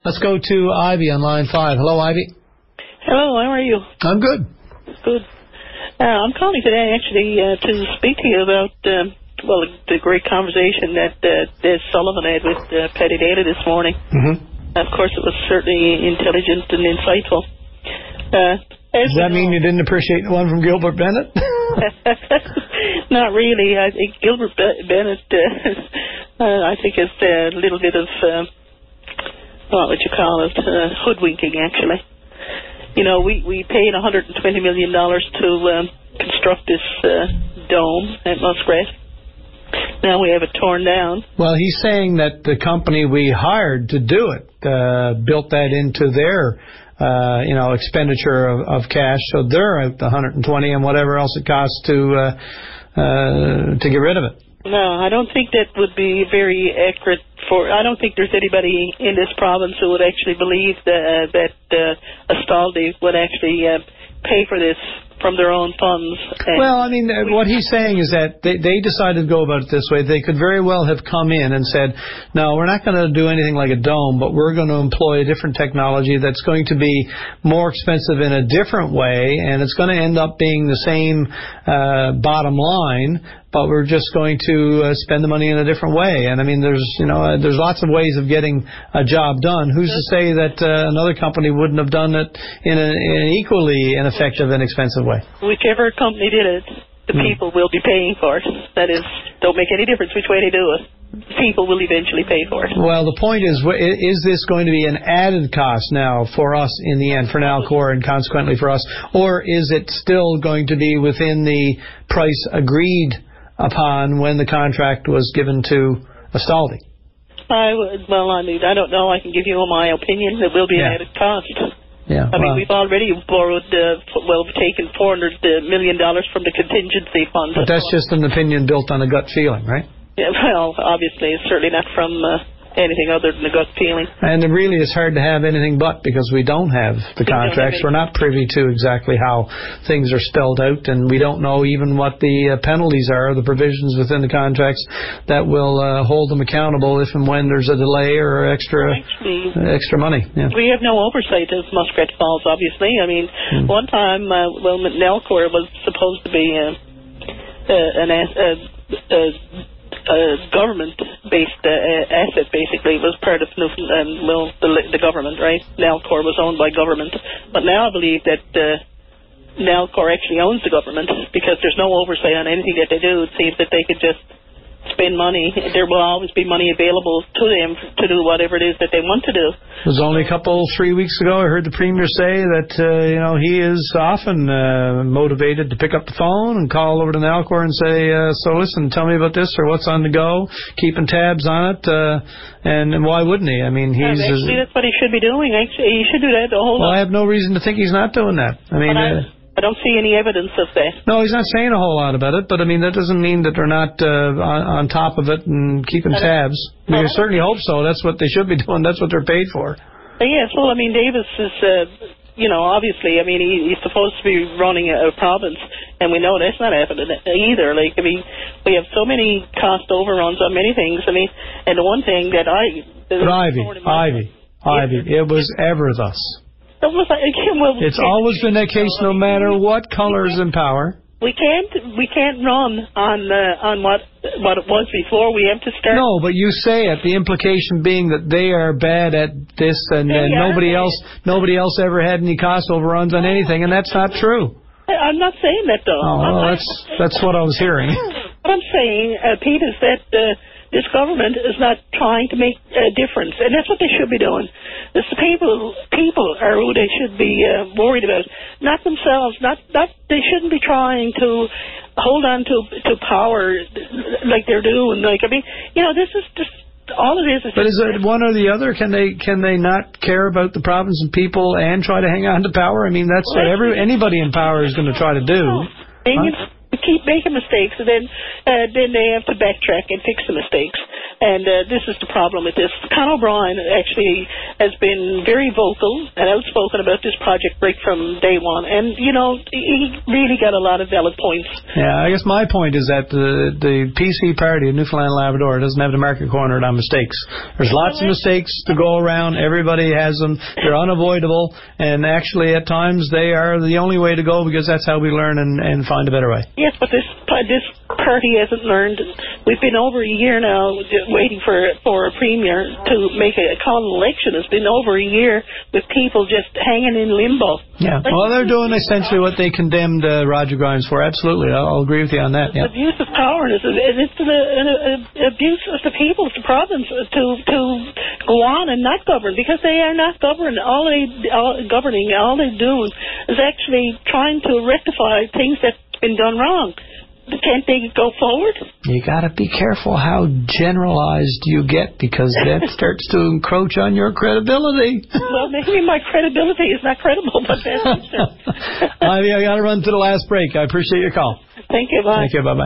Let's go to Ivy on line 5. Hello, Ivy. Hello, how are you? I'm good. Good. I'm calling today, actually, to speak to you about, the great conversation that Sullivan had with Paddy Daly this morning. Mm-hmm. Of course, it was certainly intelligent and insightful. Does that mean you didn't appreciate the one from Gilbert Bennett? Not really. I think Gilbert Bennett, I think it's a little bit of, what would you call it, hoodwinking, actually. You know, we paid $120 million to construct this dome at Muskrat. Now we have it torn down. Well, he's saying that the company we hired to do it built that into their expenditure of cash, so they're out the 120 and whatever else it costs to get rid of it. No, I don't think that would be very accurate. I don't think there's anybody in this province who would actually believe that Astaldi would actually pay for this from their own funds. Well, I mean, what he's saying is that they decided to go about it this way. They could very well have come in and said, no, we're not going to do anything like a dome, but we're going to employ a different technology that's going to be more expensive in a different way, and it's going to end up being the same bottom line, but we're just going to spend the money in a different way. And I mean, there's lots of ways of getting a job done. Who's to say that another company wouldn't have done it in an equally ineffective and expensive way? Whichever company did it, the people will be paying for it. That is, don't make any difference which way they do it. People will eventually pay for it. Well, the point is this going to be an added cost now for us in the end, for Nalcor and consequently for us, or is it still going to be within the price agreed upon when the contract was given to Astaldi? I don't know. I can give you my opinion. It will be an added cost. Yeah, I mean, we've already borrowed, taken $400 million from the contingency fund. But that's just an opinion built on a gut feeling, right? Yeah, well, obviously, it's certainly not from anything other than a gut feeling. And it really is hard to have anything but, because we don't have the contracts. We're not privy to exactly how things are spelled out, and we don't know even what the penalties are, the provisions within the contracts that will hold them accountable if and when there's a delay or extra money. Yeah. We have no oversight of Muskrat Falls, obviously. I mean, one time, Nalcor was supposed to be government-based asset, basically. It was part of the government, right? Nalcor was owned by government. But now I believe that Nalcor actually owns the government, because there's no oversight on anything that they do. It seems that they could just spend money. There will always be money available to them to do whatever it is that they want to do. It was only 3 weeks ago I heard the Premier say that he is often motivated to pick up the phone and call over to Nalcor and say, so listen, tell me about this, or what's on the go, keeping tabs on it, and why wouldn't he? I mean, actually, that's what he should be doing. Actually, he should do that the whole lot. I have no reason to think he's not doing that. I mean, I don't see any evidence of that. No, he's not saying a whole lot about it, but I mean, that doesn't mean that they're not on top of it and keeping tabs. I certainly hope so. That's what they should be doing. That's what they're paid for. Yes, well, I mean, Davis is, obviously, I mean, he's supposed to be running a province, and we know that's not happening either. Like, I mean, we have so many cost overruns on many things. I mean, and the one thing that Ivy, it was ever thus. It's always been that case, no matter what color is in power. We can't run on what it was before. We have to start. No, but you say it. The implication being that they are bad at this, and nobody else ever had any cost overruns on anything, and that's not true. I'm not saying that, though. Oh, well, that's what I was hearing. What I'm saying, Pete, is that this government is not trying to make a difference, and that's what they should be doing. It's the people are who they should be worried about, not themselves. Not they shouldn't be trying to hold on to power like they're doing. Like, I mean, this is just all it is. But is it one or the other? Can they not care about the province and people and try to hang on to power? I mean, that's what anybody in power is going to try to do. You keep making mistakes, and then they have to backtrack and fix the mistakes. And this is the problem with this. Con O'Brien actually has been very vocal and outspoken about this project right from day one. And, you know, he really got a lot of valid points. Yeah, I guess my point is that the PC party of Newfoundland and Labrador doesn't have the market cornered on mistakes. There's lots of mistakes to go around. Everybody has them. They're unavoidable. And actually, at times, they are the only way to go because that's how we learn and find a better way. Yes, but this party hasn't learned. We've been over a year now waiting for a premier to make call an election. It's been over a year with people just hanging in limbo. Yeah, well, they're doing essentially what they condemned Roger Grimes for. Absolutely, I'll agree with you on that. Yeah. Abuse of power, and it's an abuse of the people, of the province, to go on and not govern, because they are not governing. All they do is actually trying to rectify things that's been done wrong. Can't they go forward? You got to be careful how generalized you get, because that starts to encroach on your credibility. Well, maybe my credibility is not credible, but that's I got to run to the last break. I appreciate your call. Thank you. Bye. Thank you. Bye-bye.